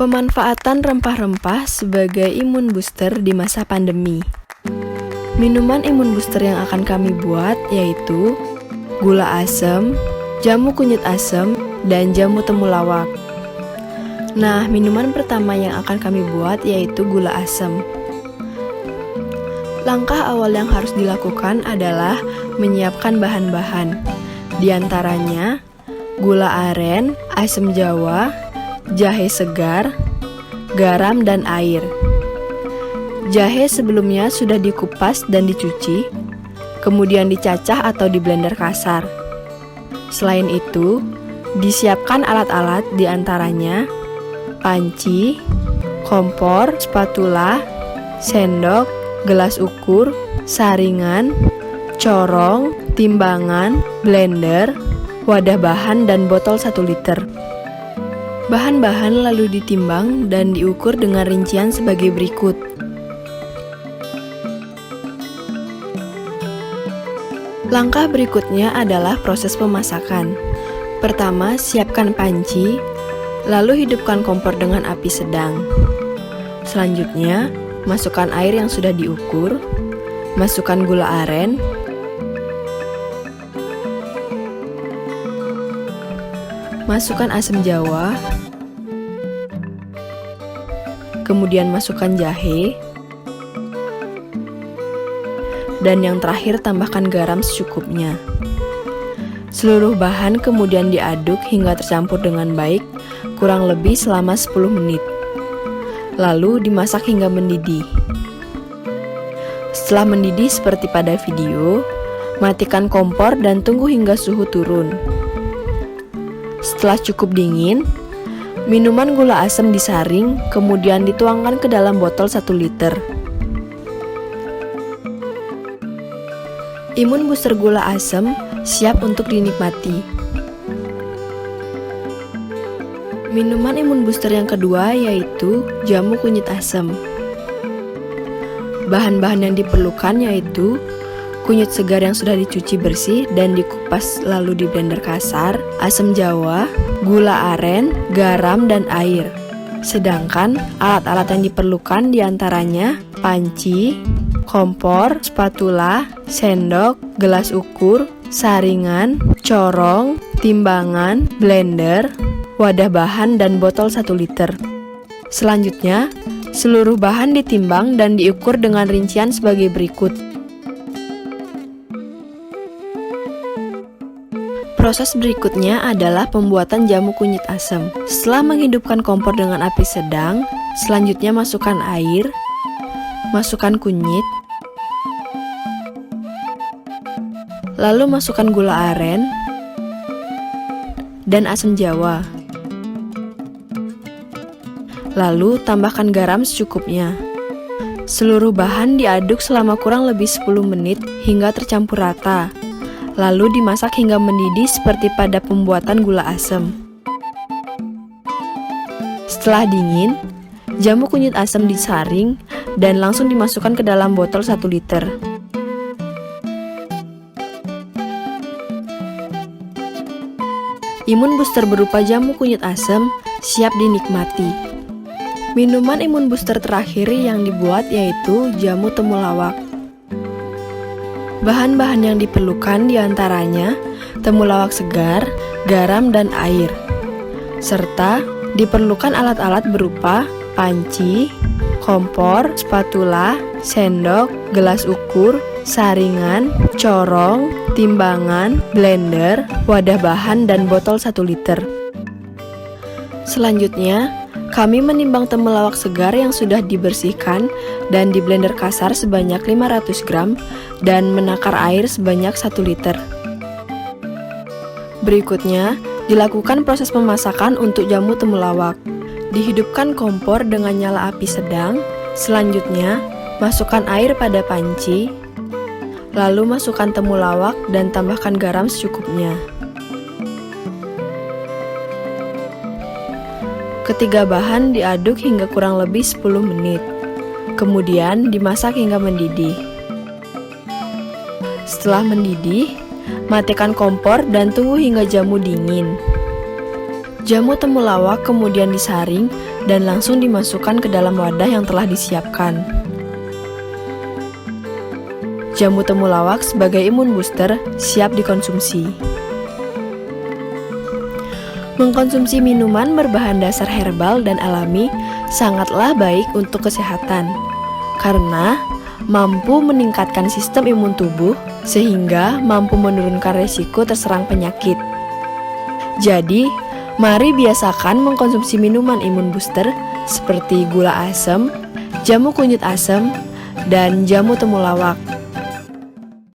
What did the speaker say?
Pemanfaatan rempah-rempah sebagai imun booster di masa pandemi. Minuman imun booster yang akan kami buat yaitu gula asam, jamu kunyit asam, dan jamu temulawak. Nah, minuman pertama yang akan kami buat yaitu gula asam. Langkah awal yang harus dilakukan adalah menyiapkan bahan-bahan. Di antaranya gula aren, asam jawa, jahe segar, garam, dan air. Jahe sebelumnya sudah dikupas dan dicuci, kemudian dicacah atau di blender kasar. Selain itu, disiapkan alat-alat di antaranya panci, kompor, spatula, sendok, gelas ukur, saringan, corong, timbangan, blender, wadah bahan, dan botol 1 liter. Bahan-bahan lalu ditimbang dan diukur dengan rincian sebagai berikut. Langkah berikutnya adalah proses pemasakan. Pertama, siapkan panci, lalu hidupkan kompor dengan api sedang. Selanjutnya, masukkan air yang sudah diukur, masukkan gula aren, masukkan asam jawa, kemudian masukkan jahe, dan yang terakhir tambahkan garam secukupnya. Seluruh bahan kemudian diaduk hingga tercampur dengan baik, kurang lebih selama 10 menit. Lalu dimasak hingga mendidih. Setelah mendidih seperti pada video, matikan kompor dan tunggu hingga suhu turun. Setelah cukup dingin, minuman gula asam disaring, kemudian dituangkan ke dalam botol 1 liter. Imun booster gula asam siap untuk dinikmati. Minuman imun booster yang kedua yaitu jamu kunyit asam. Bahan-bahan yang diperlukan yaitu kunyit segar yang sudah dicuci bersih dan dikupas lalu di blender kasar, asam jawa, gula aren, garam, dan air. Sedangkan alat-alat yang diperlukan diantaranya panci, kompor, spatula, sendok, gelas ukur, saringan, corong, timbangan, blender, wadah bahan, dan botol 1 liter. Selanjutnya, seluruh bahan ditimbang dan diukur dengan rincian sebagai berikut. Proses berikutnya adalah pembuatan jamu kunyit asam. Setelah menghidupkan kompor dengan api sedang, selanjutnya masukkan air, masukkan kunyit, lalu masukkan gula aren dan asam jawa. Lalu tambahkan garam secukupnya. Seluruh bahan diaduk selama kurang lebih 10 menit hingga tercampur rata. Lalu dimasak hingga mendidih seperti pada pembuatan gula asam. Setelah dingin, jamu kunyit asam disaring dan langsung dimasukkan ke dalam botol 1 liter. Imun booster berupa jamu kunyit asam siap dinikmati. Minuman imun booster terakhir yang dibuat yaitu jamu temulawak. Bahan-bahan yang diperlukan diantaranya temulawak segar, garam, dan air. Serta diperlukan alat-alat berupa panci, kompor, spatula, sendok, gelas ukur, saringan, corong, timbangan, blender, wadah bahan, dan botol 1 liter. Selanjutnya, kami menimbang temulawak segar yang sudah dibersihkan dan di blender kasar sebanyak 500 gram dan menakar air sebanyak 1 liter. Berikutnya, dilakukan proses pemasakan untuk jamu temulawak. Dihidupkan kompor dengan nyala api sedang. Selanjutnya, masukkan air pada panci, lalu masukkan temulawak dan tambahkan garam secukupnya. Ketiga bahan diaduk hingga kurang lebih 10 menit. Kemudian dimasak hingga mendidih. Setelah mendidih, matikan kompor dan tunggu hingga jamu dingin. Jamu temulawak kemudian disaring dan langsung dimasukkan ke dalam wadah yang telah disiapkan. Jamu temulawak sebagai imun booster siap dikonsumsi. Mengkonsumsi minuman berbahan dasar herbal dan alami sangatlah baik untuk kesehatan, karena mampu meningkatkan sistem imun tubuh sehingga mampu menurunkan resiko terserang penyakit. Jadi, mari biasakan mengkonsumsi minuman imun booster seperti gula asam, jamu kunyit asam, dan jamu temulawak.